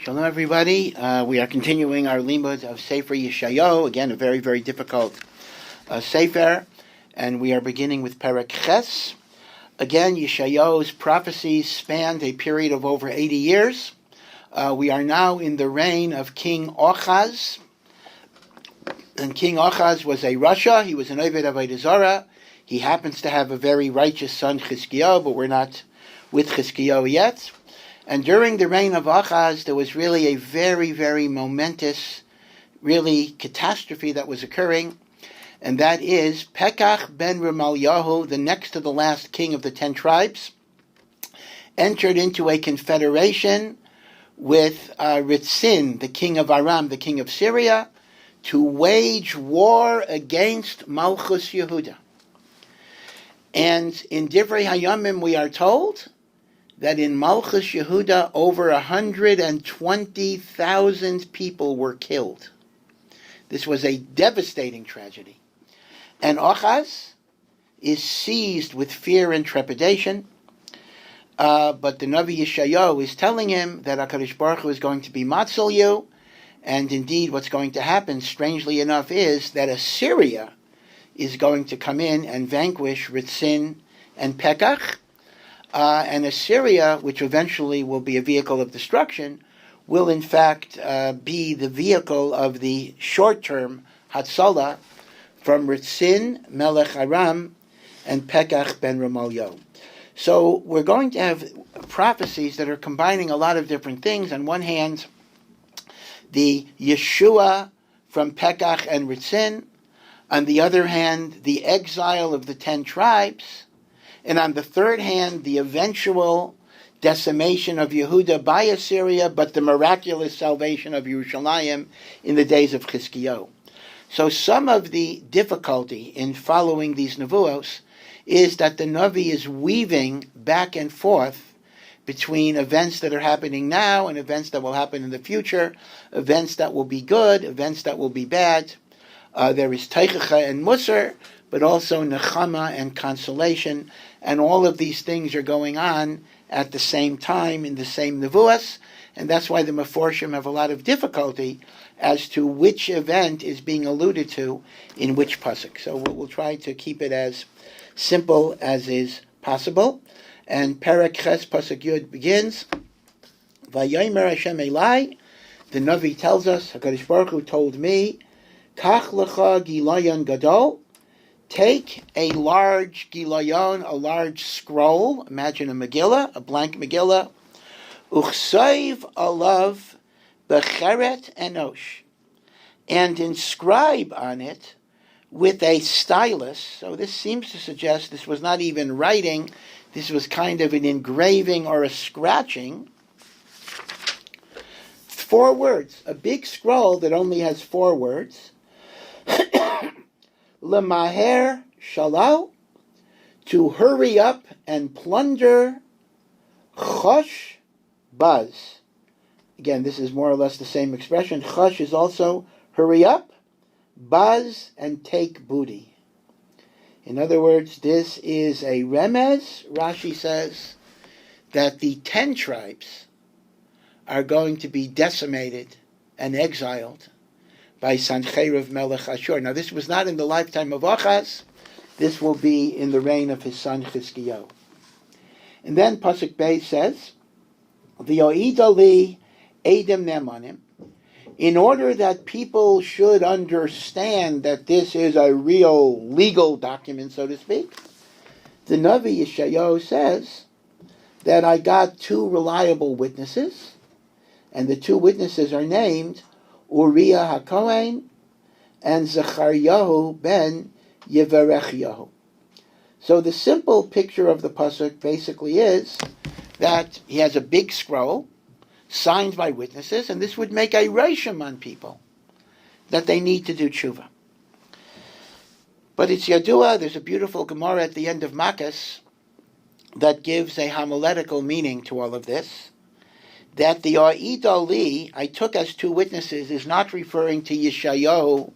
Shalom, everybody. We are continuing our limud of Sefer Yeshayahu. Again, a very, very difficult Sefer. And we are beginning with Perek Ches. Again, Yeshayahu's prophecies spanned a period of over 80 years. We are now in the reign of King Ochaz. And King Ochaz was a Rasha. He was an Oved Avodah Zarah. He happens to have a very righteous son, Chizkiyahu, but we're not with Chizkiyahu yet. And during the reign of Achaz, there was really a very, very momentous, really catastrophe that was occurring, and that is Pekach ben Remalyahu, the next to the last king of the 10 tribes, entered into a confederation with Ritzin, the king of Aram, the king of Syria, to wage war against Malchus Yehuda. And in Divrei Hayamim we are told that in Malchus Yehuda over 120,000 people were killed. This was a devastating tragedy. And Ochaz is seized with fear and trepidation, but the Navi Yeshayahu is telling him that HaKadosh Baruch Hu is going to be matzil you, and indeed what's going to happen, strangely enough, is that Assyria is going to come in and vanquish Ritzin and Pekach, and Assyria, which eventually will be a vehicle of destruction, will in fact be the vehicle of the short-term Hatzalah from Ritzin, Melech Aram, and Pekach ben Remalyahu. So we're going to have prophecies that are combining a lot of different things. On one hand, the Yeshua from Pekach and Ritzin. On the other hand, the exile of the 10 tribes. And on the third hand, the eventual decimation of Yehuda by Assyria, but the miraculous salvation of Yerushalayim in the days of Chizkiyahu. So some of the difficulty in following these nevuos is that the Navi is weaving back and forth between events that are happening now and events that will happen in the future, events that will be good, events that will be bad. There is Teichacha and Musar, but also Nechama and consolation, and all of these things are going on at the same time in the same nevuas, and that's why the Meforshim have a lot of difficulty as to which event is being alluded to in which pasuk. So we'll try to keep it as simple as is possible. And Perek Ches pasuk Yud begins, Vayomer Hashem Elai, the Navi tells us, HaKadosh Baruch Hu told me, Kach lecha gilayon gadol, take a large gilayon, a large scroll, imagine a Megillah, a blank Megillah, uchsayv alav becheret enosh, and inscribe on it with a stylus. So this seems to suggest this was not even writing, this was kind of an engraving or a scratching. 4 words, a big scroll that only has 4 words. Lemaher shalal, to hurry up and plunder. Chosh baz. Again, this is more or less the same expression. Chosh is also hurry up, baz, and take booty. In other words, this is a remez, Rashi says, that the 10 tribes are going to be decimated and exiled by Sancheriv Melech Ashur. Now, this was not in the lifetime of Achaz. This will be in the reign of his son Chizkiyahu. And then Pasuk Bey says, V'yo'ida li Edem Nemanim, in order that people should understand that this is a real legal document, so to speak, the Navi Yeshayahu says that I got 2 reliable witnesses, and the 2 witnesses are named Uriah HaKohen and Zechariyahu ben Yevarechiyahu. So the simple picture of the pasuk basically is that he has a big scroll signed by witnesses, and this would make a reishim on people that they need to do tshuva. But it's Yadua, there's a beautiful Gemara at the end of Makkos that gives a homiletical meaning to all of this, that the A'id Ali, I took as 2 witnesses, is not referring to Yeshayahu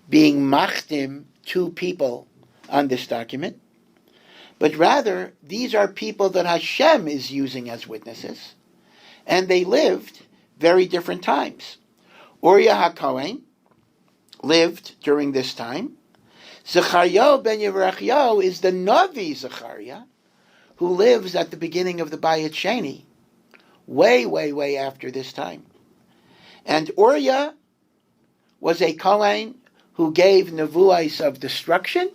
being machtim 2 people on this document, but rather these are people that Hashem is using as witnesses, and they lived very different times. Uriah HaKohen lived during this time. Zechariah ben Yerechiah is the Navi Zechariah, who lives at the beginning of the Bayit Sheni, way, way, way after this time. And Uriah was a Kohen who gave nevuos of destruction,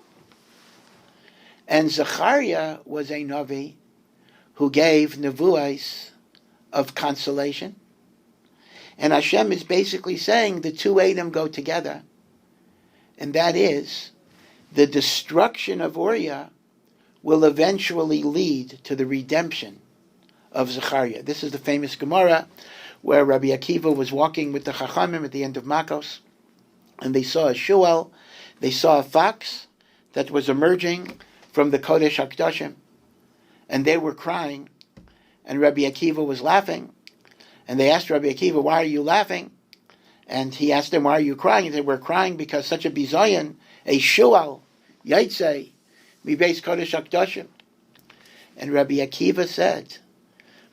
and Zechariah was a Navi who gave nevuos of consolation. And Hashem is basically saying the two Edom go together, and that is, the destruction of Uriah will eventually lead to the redemption of Zechariah. This is the famous Gemara where Rabbi Akiva was walking with the Chachamim at the end of Makos, and they saw a shuel, they saw a fox that was emerging from the Kodesh HaKadoshim, and they were crying, and Rabbi Akiva was laughing, and they asked Rabbi Akiva, why are you laughing? And he asked them, why are you crying? He said, we're crying because such a bizayon, a shuel, yaitse, mi beis Kodesh HaKadoshim. And Rabbi Akiva said,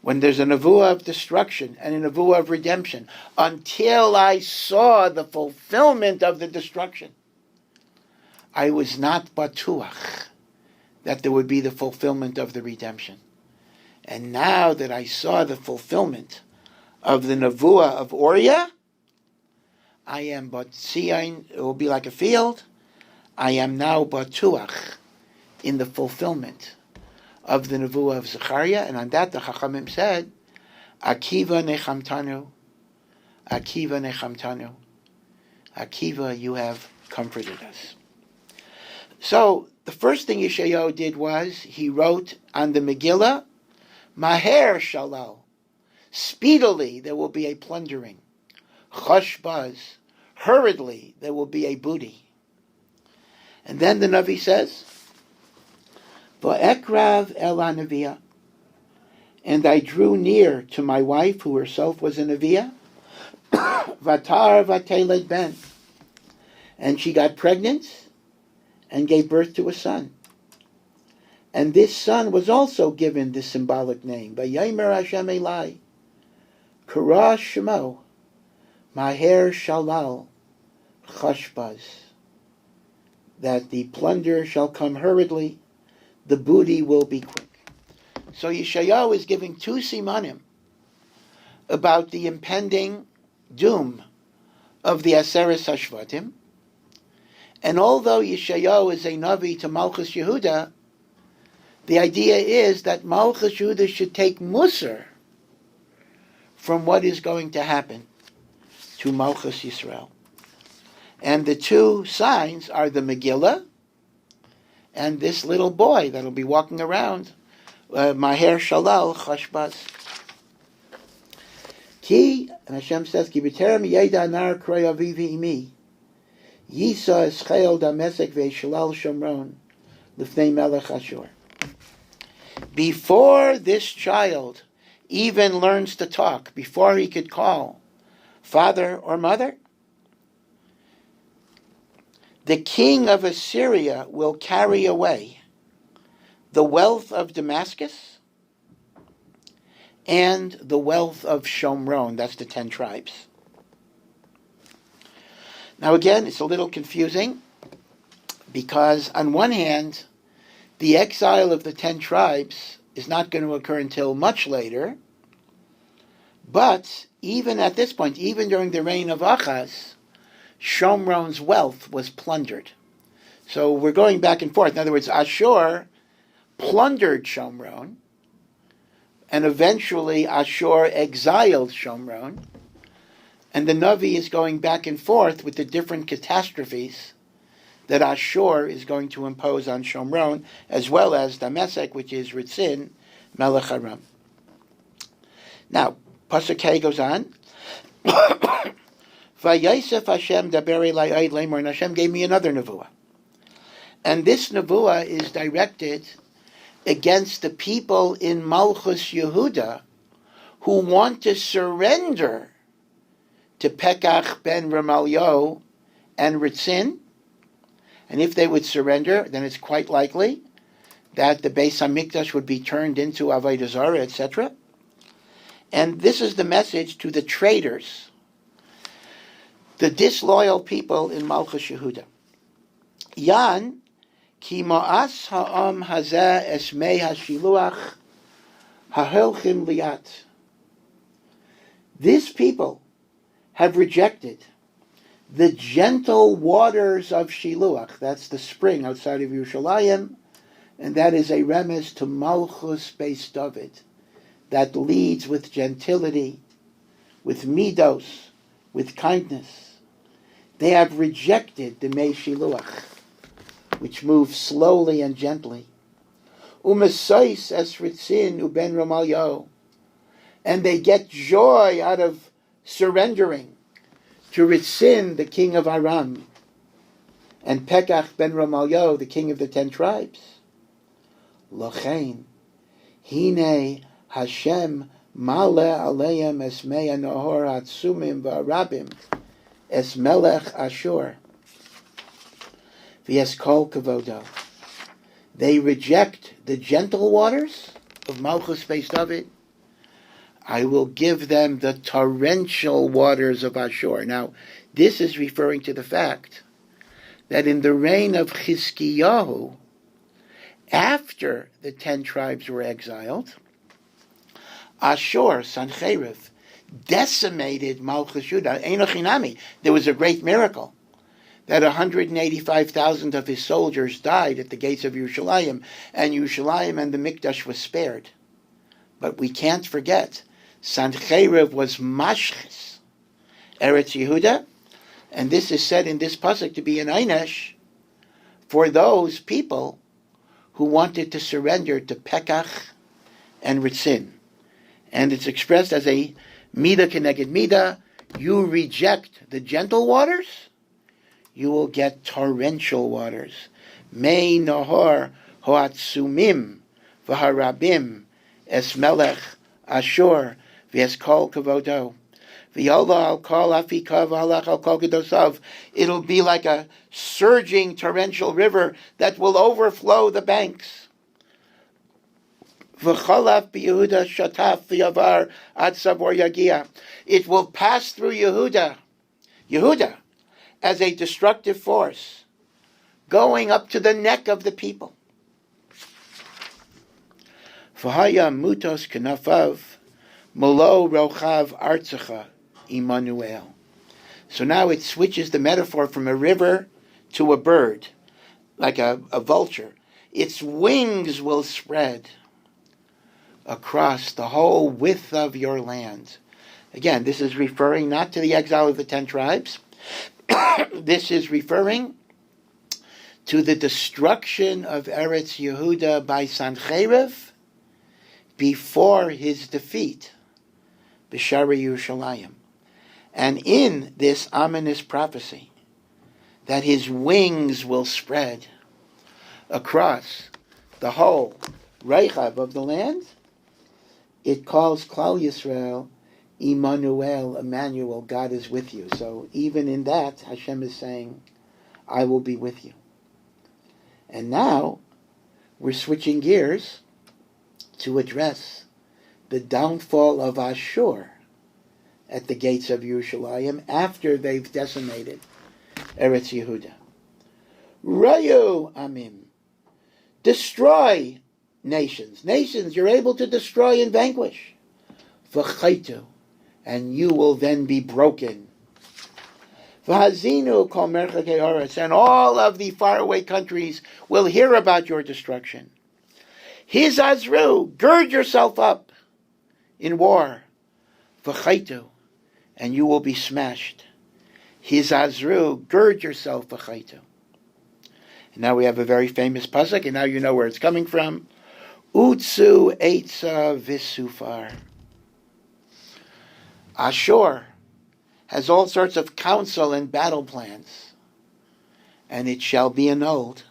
when there's a nevuah of destruction and a nevuah of redemption, until I saw the fulfillment of the destruction, I was not batuach that there would be the fulfillment of the redemption. And now that I saw the fulfillment of the nevuah of Uriah, I am batzion, it will be like a field, I am now batuach in the fulfillment of the nevuah of Zechariah, and on that the Chachamim said, Akiva nechamtanu, Akiva nechamtanu, Akiva, you have comforted us. So the first thing Yeshayahu did was he wrote on the Megillah, Maher shalal, speedily there will be a plundering, chosh baz, hurriedly there will be a booty. And then the Navi says, Va'ekrav el ha-neviah, and I drew near to my wife, who herself was a neviah, Vatar vateled ben, and she got pregnant and gave birth to a son. And this son was also given this symbolic name, Vayomer Hashem Elai, Kara Shemo, Maher Shalal, Chashbaz, that the plunder shall come hurriedly, the booty will be quick. So Yeshayahu is giving two simanim about the impending doom of the Aseres Hashvatim. And although Yeshayahu is a Navi to Malchus Yehuda, the idea is that Malchus Yehuda should take Musar from what is going to happen to Malchus Yisrael. And the two signs are the Megillah and this little boy that'll be walking around, Maher Shalal Chashbaz. Ki, and Hashem says, Ki b'terem yeda nar kroy avivi imi, Yisa eschel damesek ve'shalal shomron, lifnei melech Ashur. Before this child even learns to talk, before he could call father or mother, the king of Assyria will carry away the wealth of Damascus and the wealth of Shomron. That's the 10 tribes. Now again, it's a little confusing because on one hand, the exile of the 10 tribes is not going to occur until much later, but even at this point, even during the reign of Achaz, Shomron's wealth was plundered. So we're going back and forth. In other words, Ashur plundered Shomron, and eventually Ashur exiled Shomron, and the Navi is going back and forth with the different catastrophes that Ashur is going to impose on Shomron, as well as Damasek, which is Ritzin, Melech Aram. Now, Pasuk K goes on, Vayosef Hashem daber elai od lemor, and Hashem gave me another nevuah. And this nevuah is directed against the people in Malchus Yehuda who want to surrender to Pekach ben Ramalyo and Ritzin. And if they would surrender, then it's quite likely that the Beis HaMikdash would be turned into Avodah Zarah, etc. And this is the message to the traitors, the disloyal people in Malchus Yehuda. Yan ki ma'as ha'am hazeh esmei hashiluach ha'helchim liat. These people have rejected the gentle waters of Shiluach. That's the spring outside of Yerushalayim, and that is a remez to Malchus Beis David, that leads with gentility, with midos, with kindness. They have rejected the Mei Shiluach, which moves slowly and gently. Umesois es ritzin uben Ramalyo, and they get joy out of surrendering to Ritzin, the king of Aram, and Pekach ben Ramalyo, the king of the 10 tribes. Lochein, hine Hashem male aleim esmei anohor hatzumim v'arabim es melech Ashur v'es kol kavodo. They reject the gentle waters of Malchus Beis David. I will give them the torrential waters of Ashur. Now, this is referring to the fact that in the reign of Chizkiyahu, after the 10 tribes were exiled, Ashur, Sancheriv, decimated Malchus Yehuda. Eino Chinami. There was a great miracle that 185,000 of his soldiers died at the gates of Yerushalayim, and Yerushalayim and the Mikdash was spared. But we can't forget, Sancheriv was mashchis Eretz Yehuda, and this is said in this pasuk to be an einesh for those people who wanted to surrender to Pekach and Ritzin. And it's expressed as a midah keneged midah. You reject the gentle waters, you will get torrential waters. Mei nohor hoatzumim v'harabim es melech Ashur v'es kol kavodo. V'yola al kol afikav halach al kol kedosav. It'll be like a surging torrential river that will overflow the banks. V'cholaf b'Yehuda shataf v'yavar ad savor yagia. It will pass through Yehuda, as a destructive force, going up to the neck of the people. V'haya mutos kenafav molo rochav artzacha Immanuel. So now it switches the metaphor from a river to a bird, like a vulture. Its wings will spread across the whole width of your land. Again, this is referring not to the exile of the 10 tribes. This is referring to the destruction of Eretz Yehuda by Sancheriv before his defeat, B'Shara Yerushalayim. And in this ominous prophecy, that his wings will spread across the whole Reichav of the land, it calls Klal Yisrael Emmanuel, God is with you. So even in that, Hashem is saying, I will be with you. And now, we're switching gears to address the downfall of Ashur at the gates of Yerushalayim after they've decimated Eretz Yehuda. Rayu Amim. Destroy nations. Nations you're able to destroy and vanquish. V'chaitu. And you will then be broken. V'hazinu kol merchakei haaretz. And all of the faraway countries will hear about your destruction. Hizazru. Gird yourself up in war. V'chaitu. And you will be smashed. Hizazru. Gird yourself. V'chaitu. And now we have a very famous pasuk, and now you know where it's coming from. Utsu eitza v'sufar. Ashur has all sorts of counsel and battle plans, and it shall be annulled.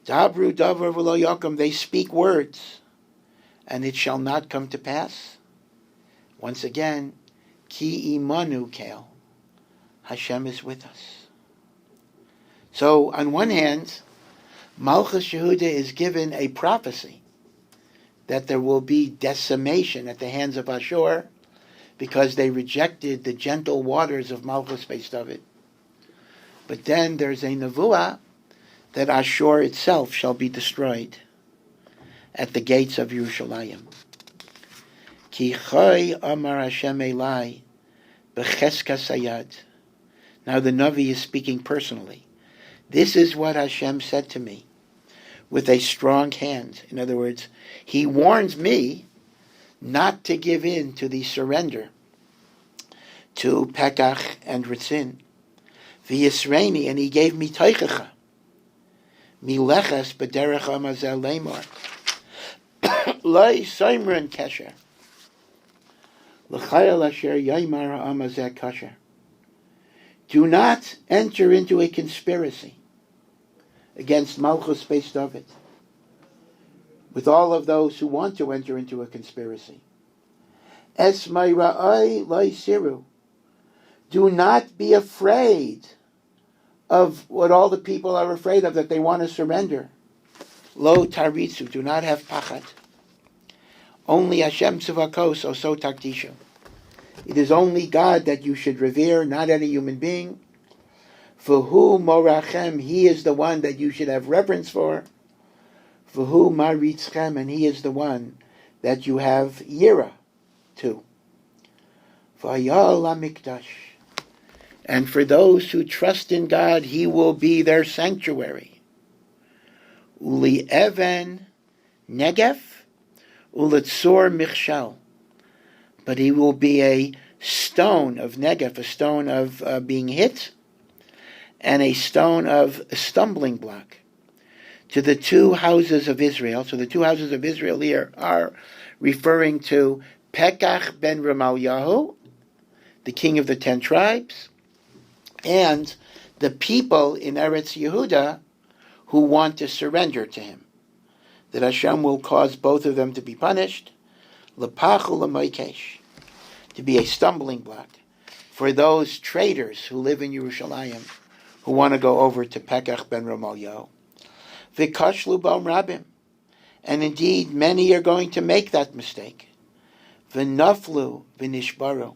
Dabru davar v'lo yakum. They speak words, and it shall not come to pass. Once again, ki imanu kel. Hashem is with us. So, on one hand, Malchus Yehuda is given a prophecy that there will be decimation at the hands of Ashur because they rejected the gentle waters of Malchus Beis David. But then there's a nevuah that Ashur itself shall be destroyed at the gates of Yerushalayim. Ki choy amar Hashem elai b'cheska sayad. Now the Navi is speaking personally. This is what Hashem said to me with a strong hand. In other words, He warns me not to give in to the surrender to Pekach and Ritzin. V'yisreini, and He gave me teichecha. Mileches b'derech amazel lemor. Loi soimren kesher. L'chayel asher yaimar ha'amazeh kasher. Do not enter into a conspiracy against Malchus Beis David with all of those who want to enter into a conspiracy. Es ma'ra'ai lo siru. Do not be afraid of what all the people are afraid of, that they want to surrender. Lo taritzu. Do not have pachad. Only Hashem tzivakos oso takdishu. It is only God that you should revere, not any human being. V'hu morachem, He is the one that you should have reverence for. V'hu maritzchem, and He is the one that you have yira to. V'hayal hamikdash, and for those who trust in God, He will be their sanctuary. Uli even negef, ulitzor michshal. But He will be a stone of negef, a stone of being hit, and a stone of a stumbling block to the two houses of Israel. So the two houses of Israel here are referring to Pekach ben Remaliahu, the king of the 10 tribes, and the people in Eretz Yehuda who want to surrender to Him. That Hashem will cause both of them to be punished, Lepachu lemoikesh, to be a stumbling block for those traitors who live in Yerushalayim, who want to go over to Pekach ben Remaliahu. V'kashlu b'om rabim, and indeed many are going to make that mistake. V'naflu v'nishbaru,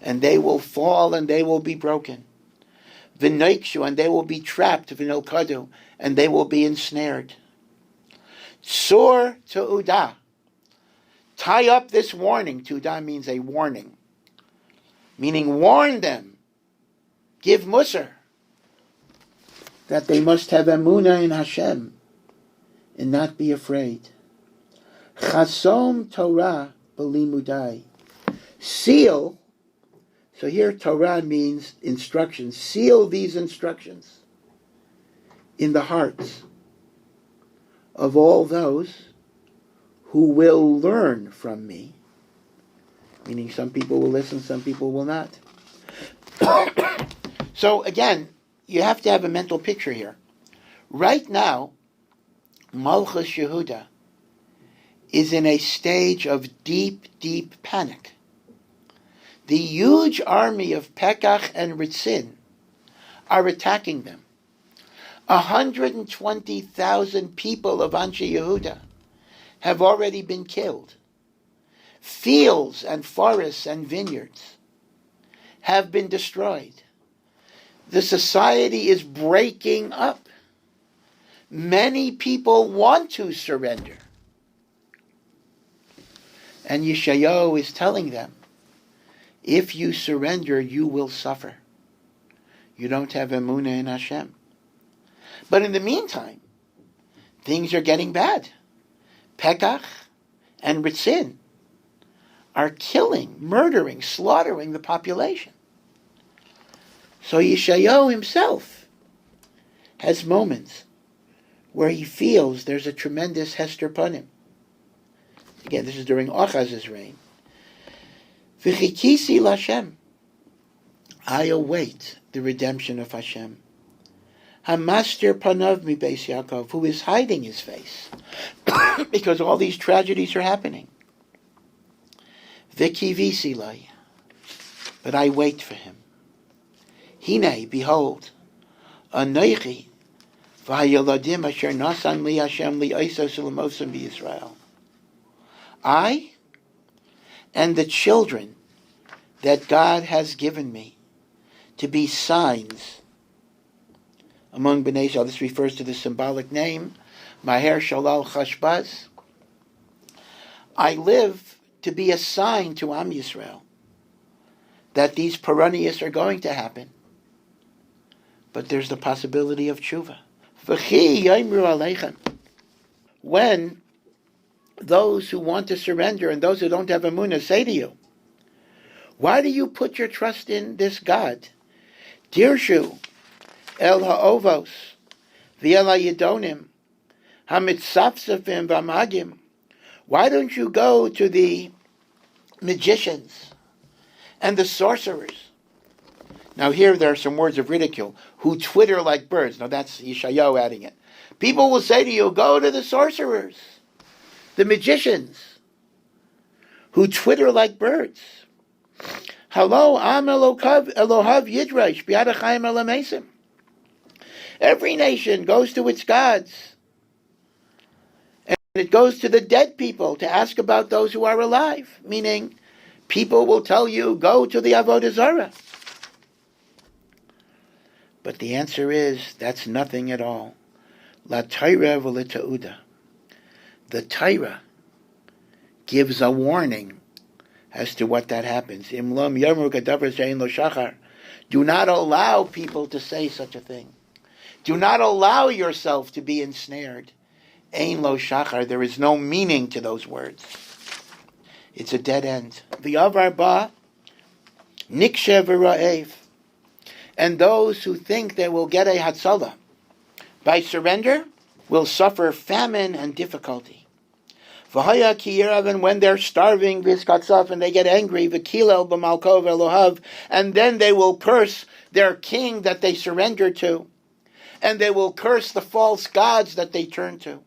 and they will fall and they will be broken. V'neikshu, and they will be trapped. V'nilkadu, and they will be ensnared. Tzur te'udah, tie up this warning. Te'udah means a warning, meaning warn them, give musar, that they must have emunah in Hashem and not be afraid. Chasom Torah b'limudai, seal. So here Torah means instructions. Seal these instructions in the hearts of all those who will learn from me. Meaning some people will listen, some people will not. So again, you have to have a mental picture here. Right now, Malchus Yehuda is in a stage of deep, deep panic. The huge army of Pekach and Ritzin are attacking them. 120,000 people of Anshe Yehuda have already been killed. Fields and forests and vineyards have been destroyed. The society is breaking up. Many people want to surrender. And Yeshayahu is telling them, if you surrender, you will suffer. You don't have emunah in Hashem. But in the meantime, things are getting bad. Pekach and Ritzin are killing, murdering, slaughtering the population. So Yeshayahu himself has moments where he feels there's a tremendous hester panim. Again, this is during Achaz's reign. V'chikisi l'Hashem, I await the redemption of Hashem. Hamaster panav mi beis Yaakov, who is hiding his face because all these tragedies are happening. V'kivisi lai, but I wait for him. Hine, behold, anoichi v'hayeladim asher nasan li Hashem li oisos u'lemosam b'Yisrael. I and the children that God has given me to be signs among Bnei Israel. This refers to the symbolic name, Maher Shalal Chashbaz. I live to be a sign to Am Yisrael that these perennials are going to happen. But there's the possibility of tshuva. V'chi yomru aleichem. When those who want to surrender and those who don't have emunah say to you, why do you put your trust in this God? Dirshu el ha'ovos v'el ha'yedonim ha'mitzafzafim v'amagim. Why don't you go to the magicians and the sorcerers? Now here there are some words of ridicule. Who twitter like birds. Now that's Yeshayahu adding it. People will say to you, go to the sorcerers, the magicians, who twitter like birds. Hello, am Elohav Yidrash, Biadachayim Elamesim. Every nation goes to its gods. And it goes to the dead people to ask about those who are alive. Meaning, people will tell you, go to the Avodah Zarah. But the answer is, that's nothing at all. La Torah v'letauda. The Torah gives a warning as to what that happens. Imlam yamru kadavar she'ein lo shachar. Do not allow people to say such a thing. Do not allow yourself to be ensnared. Ein lo shachar. There is no meaning to those words. It's a dead end. V'yavar ba nikshe v'ra'ev. And those who think they will get a hatzalah by surrender will suffer famine and difficulty. V'haya ki yirav, and when they're starving, v'izkatzaf, and they get angry, v'kilel b'malkov Elohav, and then they will curse their king that they surrender to, and they will curse the false gods that they turn to.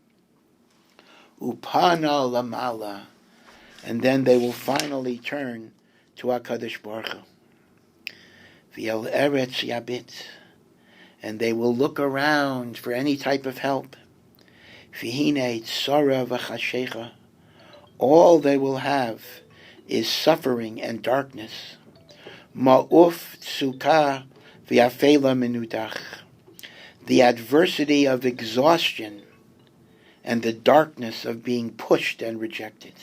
Upana lamala, and then they will finally turn to HaKadosh Baruch Hu. V'yel eretz yabit, and they will look around for any type of help. V'hine tzara v'chashecha, all they will have is suffering and darkness. Ma'uf tzuka v'yafela menudach, the adversity of exhaustion and the darkness of being pushed and rejected.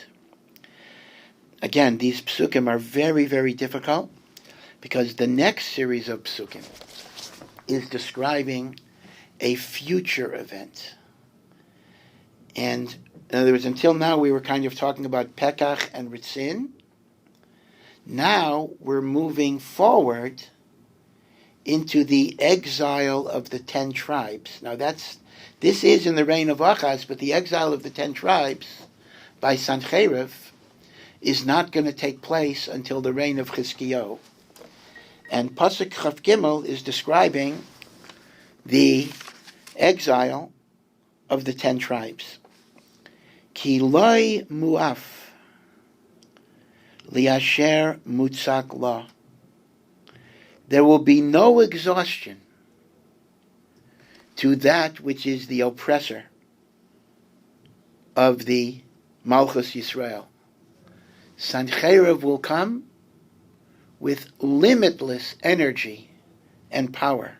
Again, these psukim are very, very difficult, because the next series of psukim is describing a future event. And in other words, until now we were kind of talking about Pekach and Ritzin. Now we're moving forward into the exile of the 10 tribes. Now this is in the reign of Achaz, but the exile of the 10 tribes by Sancheriv is not going to take place until the reign of Chizkiyahu. And Pasuk Chaf Gimel is describing the exile of the 10 tribes. Ki loy muaf liasher mutzak la. There will be no exhaustion to that which is the oppressor of the Malchus Yisrael. Sancheriv will come with limitless energy and power.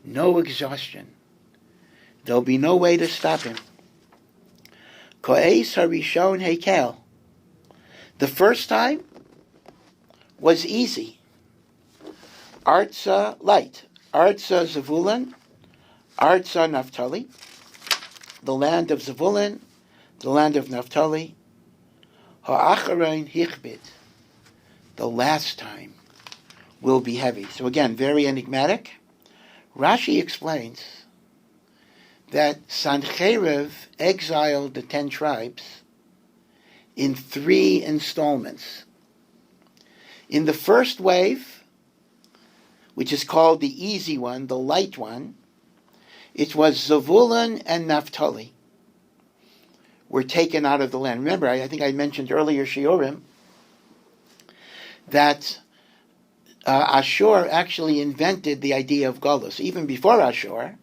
No exhaustion. There'll be no way to stop him. Ko'es harishon heikel. The first time was easy. Artza light. Artza Zevulun. Artza Naphtali. The land of Zevulun. The land of Naphtali. Ha'acharon hichbid. The last time will be heavy. So again, very enigmatic. Rashi explains that Sancheriv exiled the 10 tribes in 3 installments. In the first wave, which is called the easy one, the light one, it was Zevulun and Naphtali were taken out of the land. Remember, I think I mentioned earlier, Shiurim, that Ashur actually invented the idea of Golus. Even before Ashur,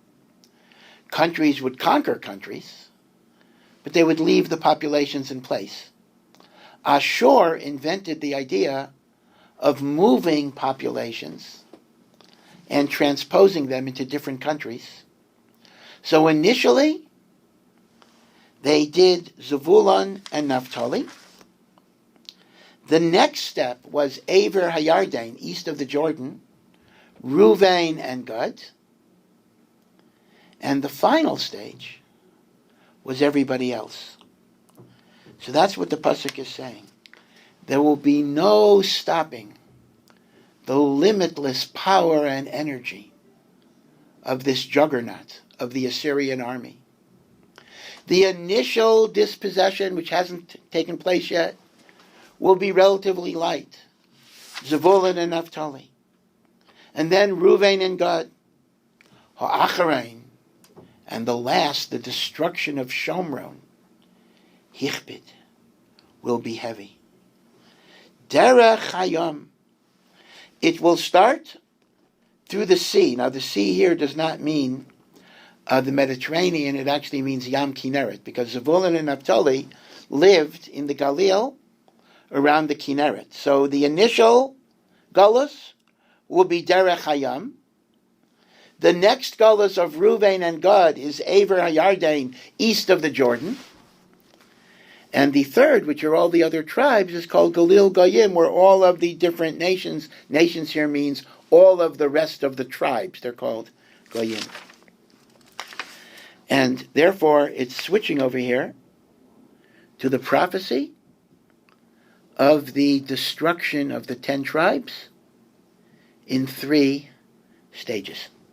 countries would conquer countries, but they would leave the populations in place. Ashur invented the idea of moving populations and transposing them into different countries. So initially, they did Zevulun and Naphtali. The next step was Aver Hayarden, east of the Jordan, Ruvain and Gad. And the final stage was everybody else. So that's what the pasuk is saying. There will be no stopping the limitless power and energy of this juggernaut of the Assyrian army. The initial dispossession, which hasn't taken place yet, will be relatively light. Zevulun and Naphtali. And then Ruvain and Gad. Ha'acharein. And the last, the destruction of Shomron, Hichbid, will be heavy. Derech Hayam. It will start through the sea. Now the sea here does not mean the Mediterranean, it actually means Yam Kinneret, because Zevulun and Naphtali lived in the Galil around the Kinneret. So the initial Galus will be Derech Hayam. The next Galus of Ruvain and Gad is Aver Hayarden, east of the Jordan. And the third, which are all the other tribes, is called Galil Goyim, where all of the different nations here means all of the rest of the tribes, they're called Goyim. And therefore, it's switching over here to the prophecy of the destruction of the 10 tribes in 3 stages.